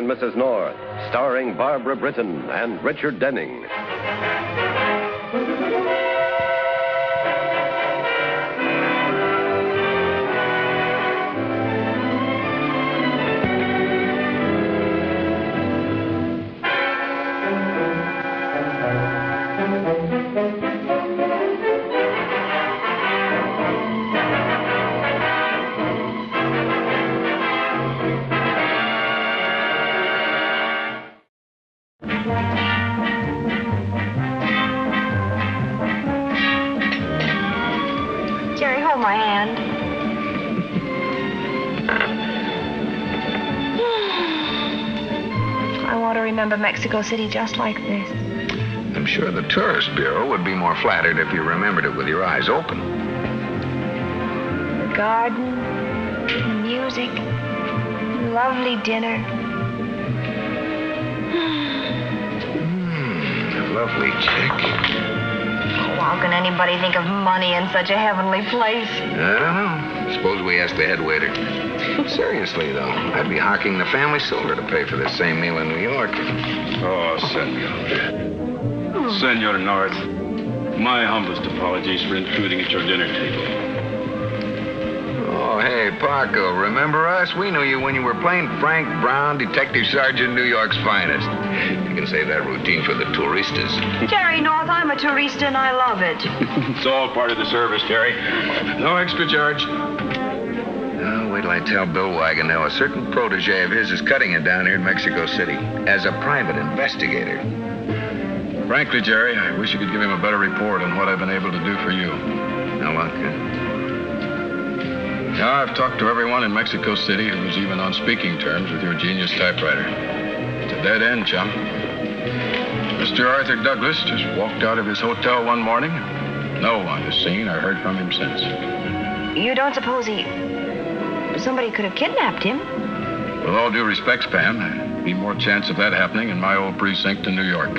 and Mrs. North, starring Barbara Britton and Richard Denning. Jerry, hold my hand. I want to remember Mexico City just like this. I'm sure the Tourist Bureau would be more flattered if you remembered it with your eyes open. The garden, the music, lovely dinner. Lovely chick. Oh, how can anybody think of money in such a heavenly place? I don't know. Suppose we ask the head waiter. Seriously, though, I'd be hawking the family silver to pay for this same meal in New York. Oh, Senor. Senor North, my humblest apologies for intruding at your dinner table. Oh, hey, Paco, remember us? We knew you when you were playing Frank Brown, Detective Sergeant, New York's finest. You can save that routine for the touristas. Jerry North, I'm a tourista and I love it. It's all part of the service, Jerry. No extra charge. Oh, wait till I tell Bill Wagonell a certain protege of his is cutting it down here in Mexico City as a private investigator. Frankly, Jerry, I wish you could give him a better report on what I've been able to do for you. Now, what? Now, I've talked to everyone in Mexico City who was even on speaking terms with your genius typewriter. It's a dead end, chum. Mr. Arthur Douglas just walked out of his hotel one morning. No one has seen or heard from him since. You don't suppose somebody could have kidnapped him? With all due respect, Pam, there'd be more chance of that happening in my old precinct in New York.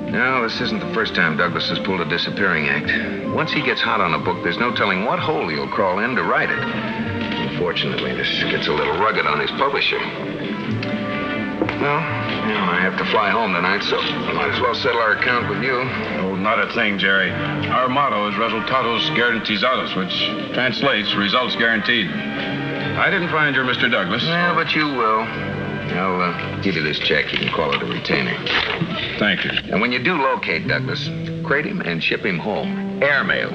No, this isn't the first time Douglas has pulled a disappearing act. Once he gets hot on a book, there's no telling what hole he'll crawl in to write it. Unfortunately, this gets a little rugged on his publisher. Well, I have to fly home tonight, so I might as well settle our account with you. Oh, not a thing, Jerry. Our motto is Resultados Garantizados, which translates results guaranteed. I didn't find your Mr. Douglas. Yeah, but you will. I'll give you this check. You can call it a retainer. Thank you. And when you do locate Douglas, crate him and ship him home. Airmail.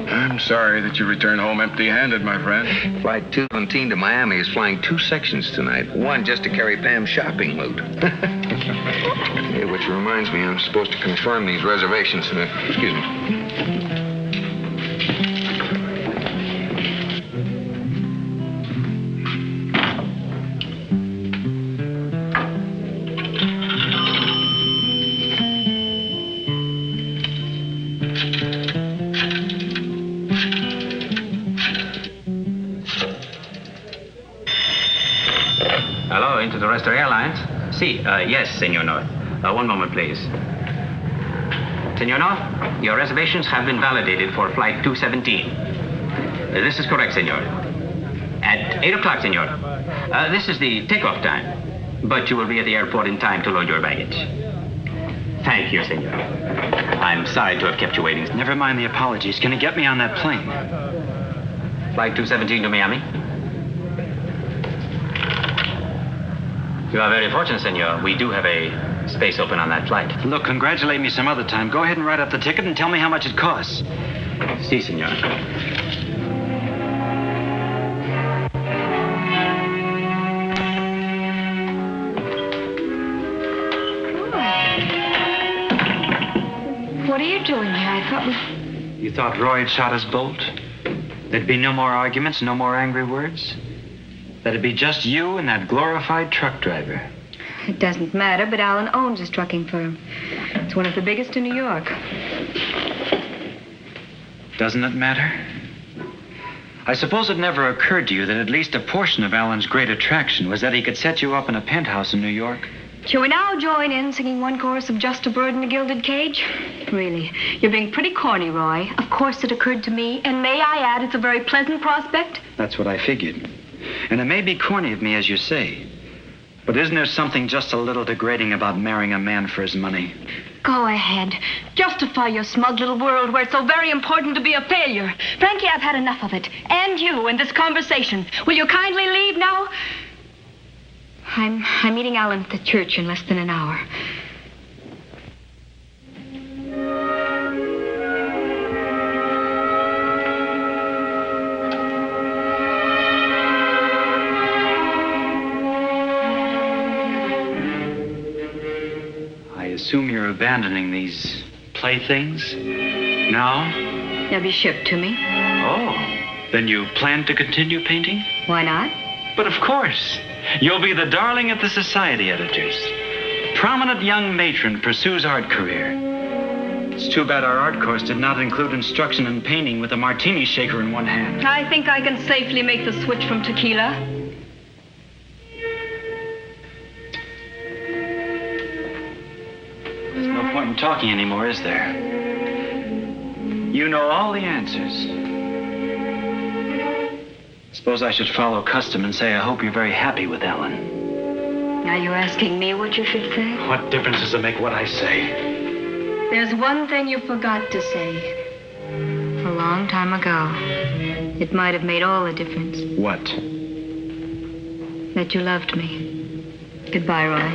I'm sorry that you return home empty-handed, my friend. Flight 217 to Miami is flying 2 sections tonight. One just to carry Pam's shopping loot. Hey, which reminds me, I'm supposed to confirm these reservations. Excuse me. Hello, into the Resto Airlines? Yes, Senor North. One moment, please. Senor North, your reservations have been validated for flight 217. This is correct, Senor. At 8 o'clock, Senor. This is the takeoff time, but you will be at the airport in time to load your baggage. Thank you, Senor. I'm sorry to have kept you waiting. Never mind the apologies. Can you get me on that plane? Flight 217 to Miami? You are very fortunate, Senor. We do have a space open on that flight. Look, congratulate me some other time. Go ahead and write up the ticket and tell me how much it costs. Si, Senor. What are you doing here? I thought You thought Roy had shot his bolt? There'd be no more arguments, no more angry words? That'd be just you and that glorified truck driver. It doesn't matter, but Alan owns his trucking firm. It's one of the biggest in New York. Doesn't it matter? I suppose it never occurred to you that at least a portion of Alan's great attraction was that he could set you up in a penthouse in New York. Shall we now join in singing one chorus of Just a Bird in a Gilded Cage? Really, you're being pretty corny, Roy. Of course it occurred to me, and may I add, it's a very pleasant prospect. That's what I figured. And it may be corny of me, as you say, But isn't there something just a little degrading about marrying a man for his money? Go ahead. Justify your smug little world where it's so very important to be a failure. Frankie, I've had enough of it. And you and this conversation. Will you kindly leave now? I'm meeting Alan at the church in less than an hour. I assume you're abandoning these playthings now? They'll be shipped to me. Oh, then you plan to continue painting? Why not? But of course. You'll be the darling of the society editors. Prominent young matron pursues art career. It's too bad our art course did not include instruction in painting with a martini shaker in one hand. I think I can safely make the switch from tequila. There's no point in talking anymore, is there? You know all the answers. Suppose I should follow custom and say I hope you're very happy with Ellen. Are you asking me what you should say? What difference does it make what I say? There's one thing you forgot to say. A long time ago. It might have made all the difference. What? That you loved me. Goodbye, Roy.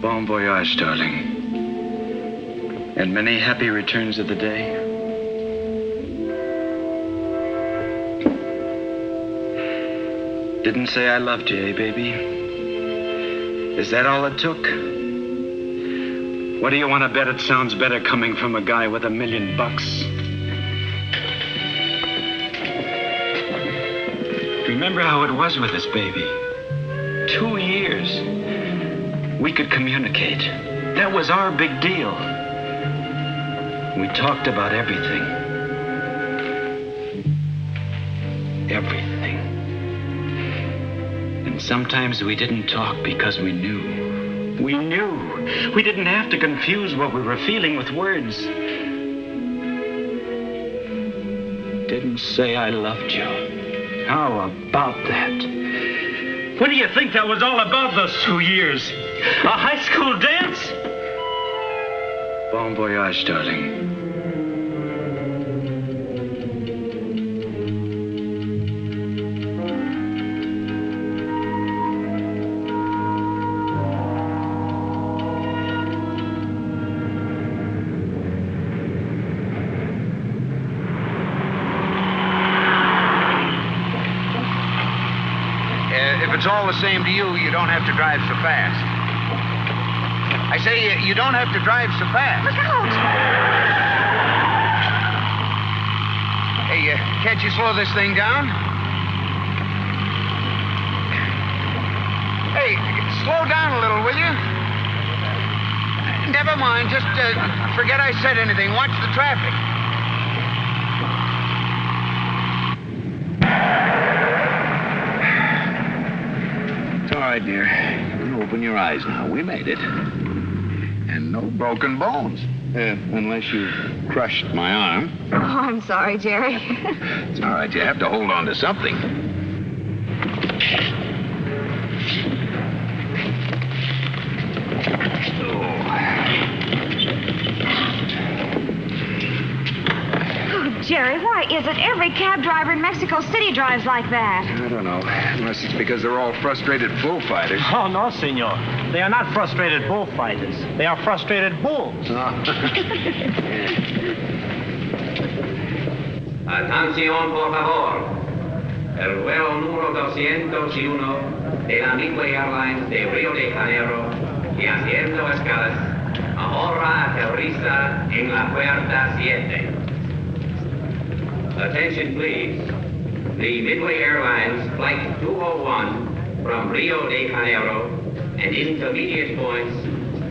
Bon voyage, darling. And many happy returns of the day. Didn't say I loved you, eh, baby? Is that all it took? What do you want to bet it sounds better coming from a guy with $1 million? Remember how it was with us, baby. 2 years. We could communicate. That was our big deal. We talked about everything. Everything. And sometimes we didn't talk because we knew. We knew. We didn't have to confuse what we were feeling with words. Didn't say I loved you. How about that? What do you think that was all about, those 2 years? A high school dance? Bon voyage, darling. If it's all the same to you, you don't have to drive so fast. I say you don't have to drive so fast. Look out! Hey, can't you slow this thing down? Hey, slow down a little, will you? Never mind, just forget I said anything. Watch the traffic. It's all right, dear. You open your eyes now. We made it. And no broken bones. Unless you crushed my arm. Oh, I'm sorry, Jerry. It's all right. You have to hold on to something. Oh, Jerry, why is it every cab driver in Mexico City drives like that? I don't know. Unless it's because they're all frustrated bullfighters. Oh, no, senor. They are not frustrated bullfighters. They are frustrated bulls. Atención, por favor. El vuelo número 201 de la Midway Airlines de Río de Janeiro y haciendo escalas, ahora aterriza en la puerta 7. Attention, please. The Midway Airlines Flight 201 from Rio de Janeiro and intermediate points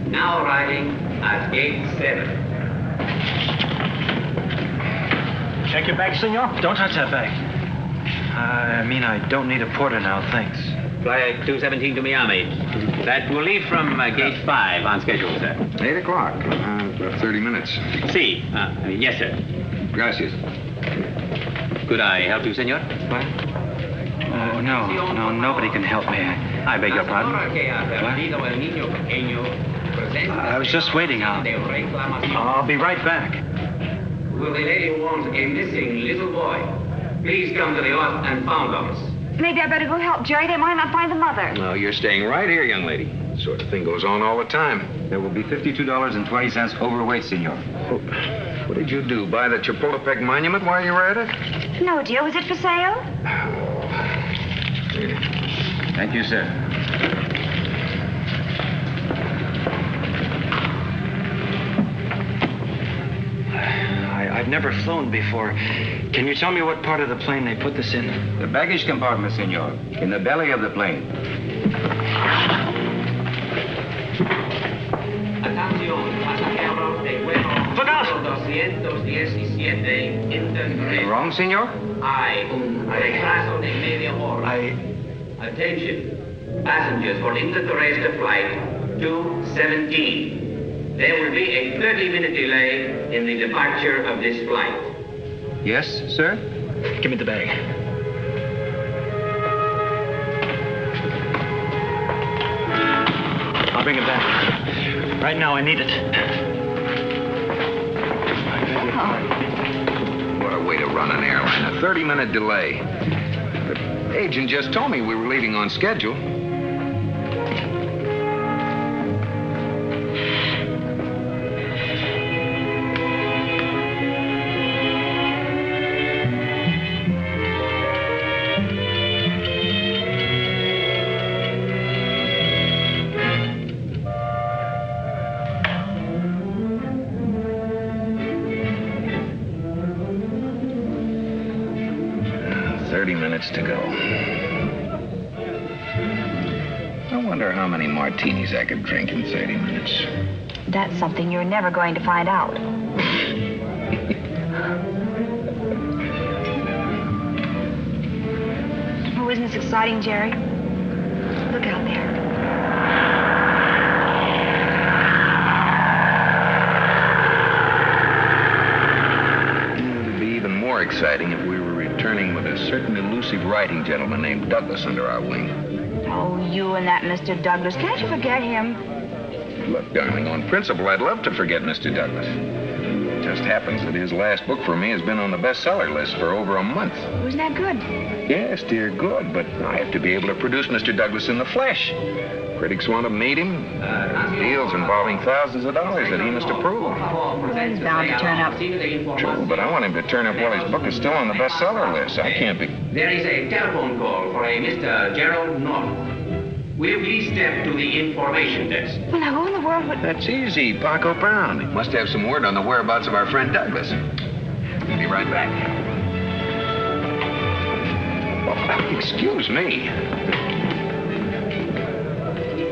now arriving at Gate 7. Check your bag, senor. Don't touch that bag. I don't need a porter now, thanks. Flight 217 to Miami. That will leave from gate 5 on schedule, sir. 8 o'clock. About 30 minutes. See. Yes, sir. Gracias. Could I help you, senor? What? No, nobody can help me. I beg your pardon. What? I was just waiting. I'll be right back. Will the lady who owns a missing little boy please come to the lost and found office? Maybe I better go help Jerry. They might not find the mother. No, you're staying right here, young lady. That sort of thing goes on all the time. There will be $52.20 overweight, senor. Oh, what did you do? Buy the Chapultepec monument while you were at it? No, dear. Was it for sale? Thank you, sir. I've never flown before. Can you tell me what part of the plane they put this in? The baggage compartment, senor. In the belly of the plane. Wrong, senor? Attention. Passengers for Inter-Terrestre Flight 217. There will be a 30-minute delay in the departure of this flight. Yes, sir? Give me the bag. I'll bring it back. Right now, I need it. What a way to run an airline. A 30-minute delay. The agent just told me we were leaving on schedule. To go. I wonder how many martinis I could drink in 30 minutes. That's something you're never going to find out. Oh, isn't this exciting, Jerry? Look out there. It'd be even more exciting if we were returning with a certain elusive writing gentleman named Douglas under our wing. Oh, you and that Mr. Douglas. Can't you forget him? Look, darling, on principle, I'd love to forget Mr. Douglas. It just happens that his last book for me has been on the bestseller list for over a month. Wasn't that good? Yes, dear, good, but I have to be able to produce Mr. Douglas in the flesh. Critics want to meet him. Deals involving thousands of dollars that he must approve. Well, he's bound to turn up. True, but I want him to turn up while his book is still on the bestseller list. I can't be... There is a telephone call for a Mr. Gerald North. Will you please step to the information desk? Well, now, who in the world would... That's easy, Paco Brown. He must have some word on the whereabouts of our friend Douglas. I'll be right back. Oh, excuse me.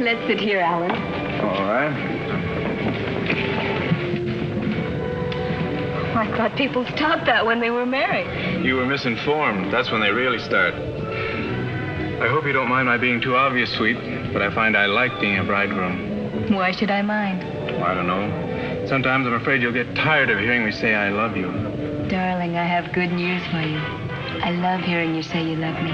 Let's sit here, Alan. All right. I thought people stopped that when they were married. You were misinformed. That's when they really start. I hope you don't mind my being too obvious, sweet, but I find I like being a bridegroom. Why should I mind? Well, I don't know. Sometimes I'm afraid you'll get tired of hearing me say I love you. Darling, I have good news for you. I love hearing you say you love me.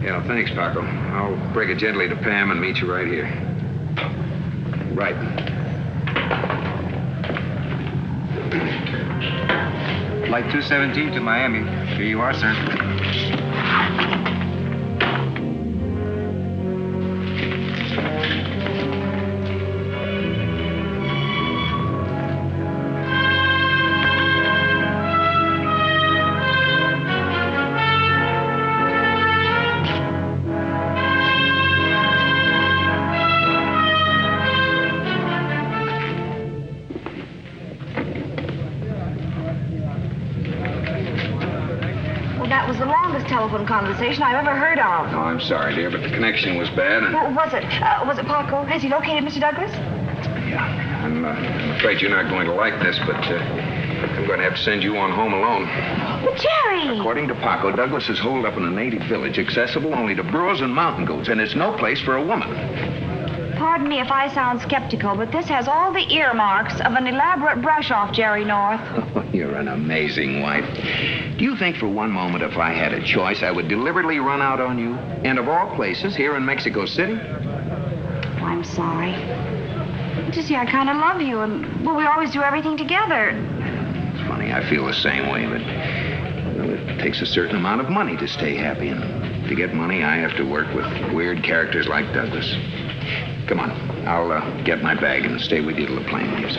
Yeah, thanks, Paco. I'll break it gently to Pam and meet you right here. Right. Flight 217 to Miami. Here you are, sir. Telephone conversation I've ever heard of. Oh, I'm sorry, dear, but the connection was bad. And... What was it? Was it Paco? Has he located Mr. Douglas? Yeah. I'm afraid you're not going to like this, but I'm going to have to send you on home alone. But Jerry! According to Paco, Douglas is holed up in a native village accessible only to burros and mountain goats, and it's no place for a woman. Pardon me if I sound skeptical, but this has all the earmarks of an elaborate brush-off, Jerry North. Oh, you're an amazing wife. Do you think for one moment if I had a choice, I would deliberately run out on you? And of all places, here in Mexico City? Oh, I'm sorry. You see, I kind of love you, and, well, we always do everything together. It's funny, I feel the same way, but well, it takes a certain amount of money to stay happy, and to get money, I have to work with weird characters like Douglas. Come on, I'll get my bag and stay with you till the plane leaves.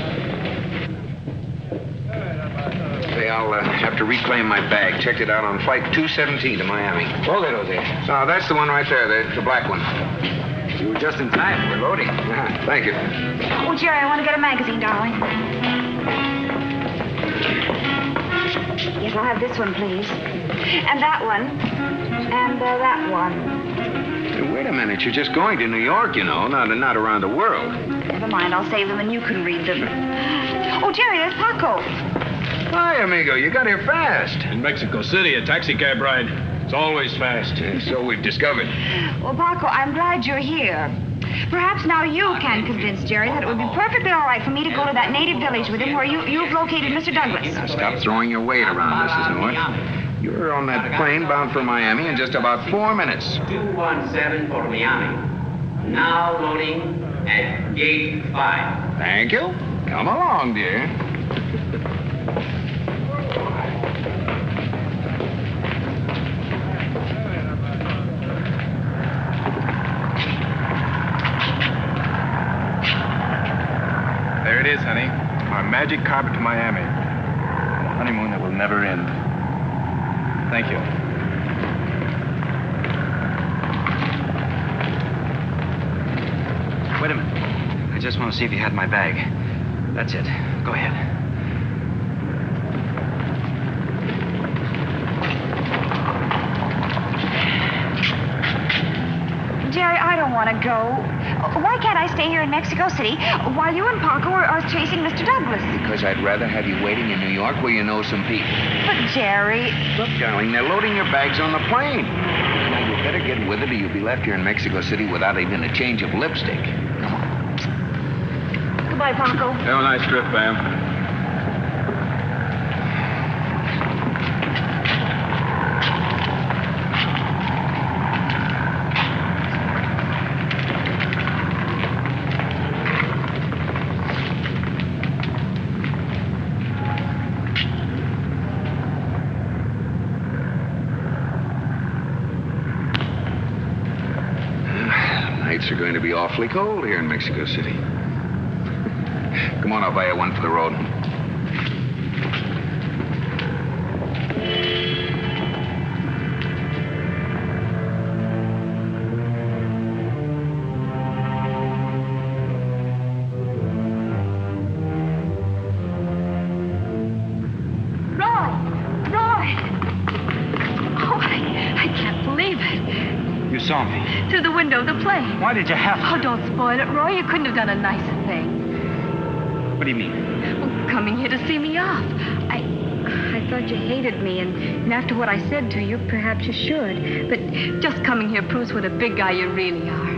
Say, I'll have to reclaim my bag. Checked it out on flight 217 to Miami. Hold it, Jose. Oh, that's the one right there, the black one. You were just in time. We're loading. Thank you. Oh, Jerry, I want to get a magazine, darling. Yes, I'll have this one, please. And that one. And that one. Hey, wait a minute. You're just going to New York, you know, not around the world. Never mind. I'll save them and you can read them. Oh, Jerry, there's Paco. Hi, amigo. You got here fast. In Mexico City, a taxi cab ride. It's always fast. So we've discovered. Well, Paco, I'm glad you're here. Perhaps now you can convince Jerry that it would be perfectly all right for me to go to that native village with him where you've located Mr. Douglas. Now, stop throwing your weight around, Mrs. North. You're on that plane bound for Miami in just about 4 minutes. 217 for Miami. Now loading at gate 5. Thank you. Come along, dear. There it is, honey. Our magic carpet to Miami. A honeymoon that will never end. Thank you. Wait a minute. I just want to see if you had my bag. That's it. Go ahead. Jerry, I don't want to go. Why can't I stay here in Mexico City while you and Paco are chasing Mr. Douglas? Because I'd rather have you waiting in New York where you know some people. But, Jerry... Look, darling, they're loading your bags on the plane. Now, you better get with it or you'll be left here in Mexico City without even a change of lipstick. Come on. Goodbye, Paco. Have a nice trip, Pam. Nights are going to be awfully cold here in Mexico City. Come on, I'll buy you one for the road. You saw me. Through the window of the plane. Why did you have to? Oh, don't spoil it, Roy. You couldn't have done a nicer thing. What do you mean? Well, coming here to see me off. I thought you hated me, and after what I said to you, perhaps you should. But just coming here proves what a big guy you really are.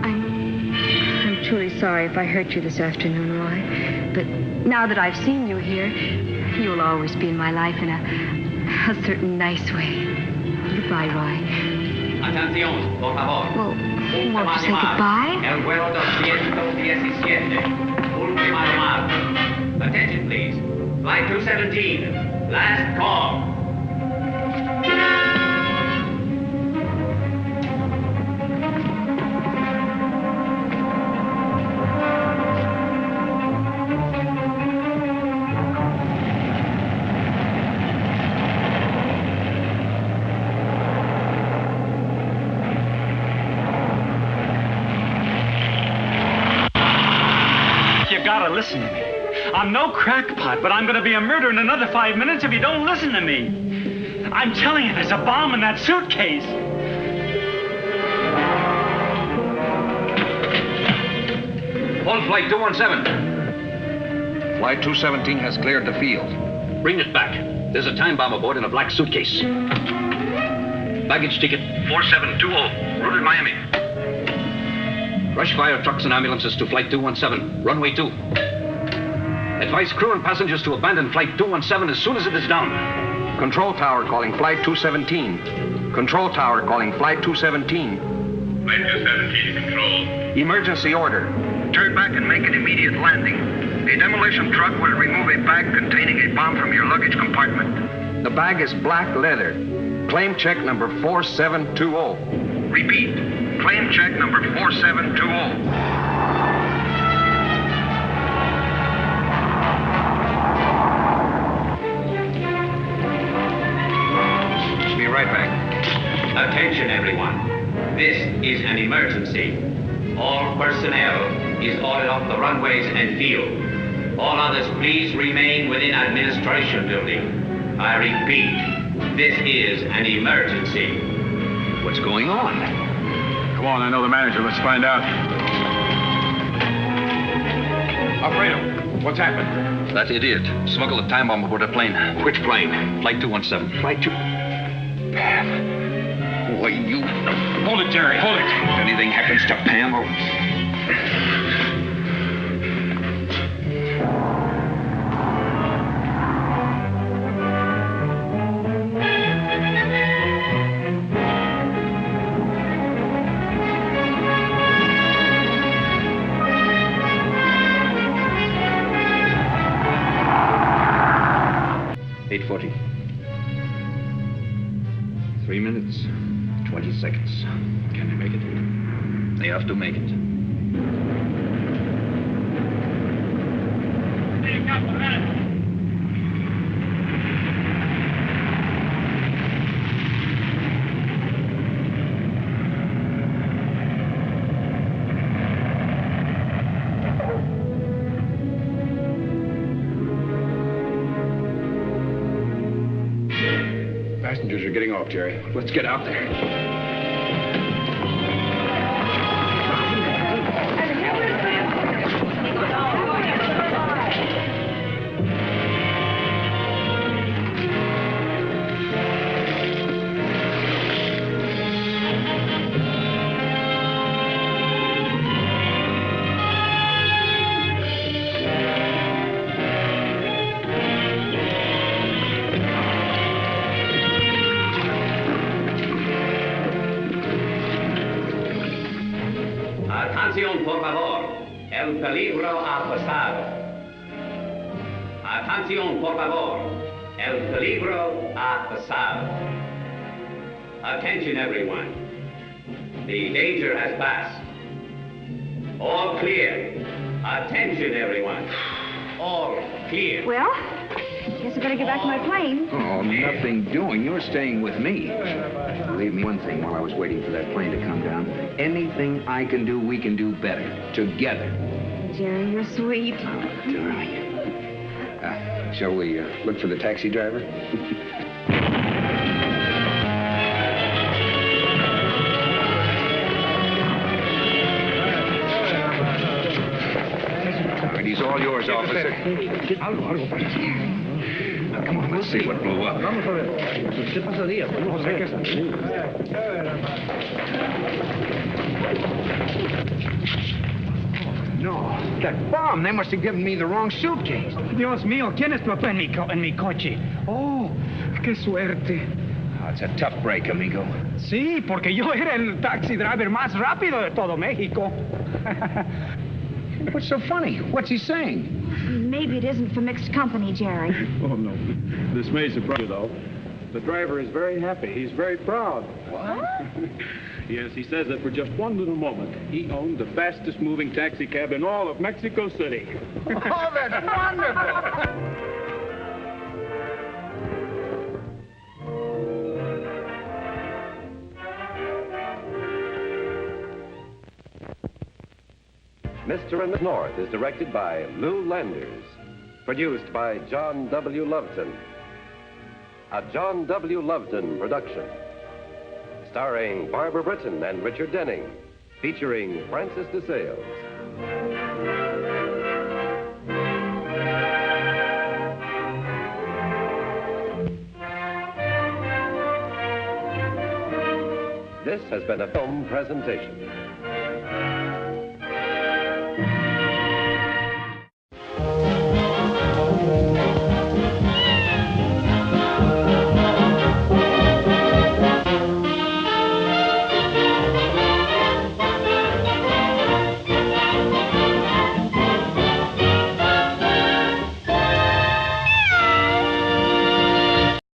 I'm truly sorry if I hurt you this afternoon, Roy. But now that I've seen you here, you'll always be in my life in a certain nice way. Goodbye, Roy. Atención, por favor. Well, won't you say goodbye? El vuelo 217. Última llamada. Attention, please. Flight 217. Last call. Gotta listen to me. I'm no crackpot, but I'm gonna be a murderer in another 5 minutes if you don't listen to me. I'm telling you, there's a bomb in that suitcase. On flight 217. Flight 217 has cleared the field. Bring it back. There's a time bomb aboard in a black suitcase. Baggage ticket 4720, routed Miami. Rush fire trucks and ambulances to flight 217, runway 2. Advise crew and passengers to abandon flight 217 as soon as it is down. Control tower calling flight 217. Control tower calling flight 217. Flight 217, control. Emergency order. Turn back and make an immediate landing. A demolition truck will remove a bag containing a bomb from your luggage compartment. The bag is black leather. Claim check number 4720. Repeat. Claim check number 4720. Attention, everyone. This is an emergency. All personnel is ordered off the runways and field. All others, please remain within administration building. I repeat, this is an emergency. What's going on? Come on, I know the manager. Let's find out. Alfredo, what's happened? That idiot smuggled a time bomb aboard a plane. Which plane? Flight 217. Flight 2... Boy, you... Hold it, Jerry. Hold it. If anything happens to Pam, or... .840. 3 minutes, 20 seconds. Can they make it? They have to make it. Passengers are getting off, Jerry. Let's get out there. Atención, por favor. El peligro ha pasado. Atención, por favor. El peligro ha pasado. Attention, everyone. The danger has passed. All clear. Attention, everyone. All clear. Well, guess I better get back to my plane. Oh, nothing doing. You're staying with me. Believe me one thing while I was waiting for that plane to come down. Anything I can do, we can do better. Together. Jerry, you're sweet. Oh, darling. Shall we look for the taxi driver? All right, he's all yours, officer. Now, come on, let's see what blew up. No, that bomb. They must have given me the wrong suitcase. Dios mío, ¿quién estuvo en mi coche? Oh, qué suerte. Oh, it's a tough break, amigo. Sí, porque yo era el taxi driver más rápido de todo México. What's so funny? What's he saying? Maybe it isn't for mixed company, Jerry. Oh, no. This may surprise you, though. The driver is very happy. He's very proud. What? Yes, he says that for just one little moment, he owned the fastest moving taxi cab in all of Mexico City. Oh, that's wonderful! Mr. and Miss North is directed by Lou Landers. Produced by John W. Loveton. A John W. Loveton production. Starring Barbara Britton and Richard Denning. Featuring Francis DeSales. This has been a film presentation.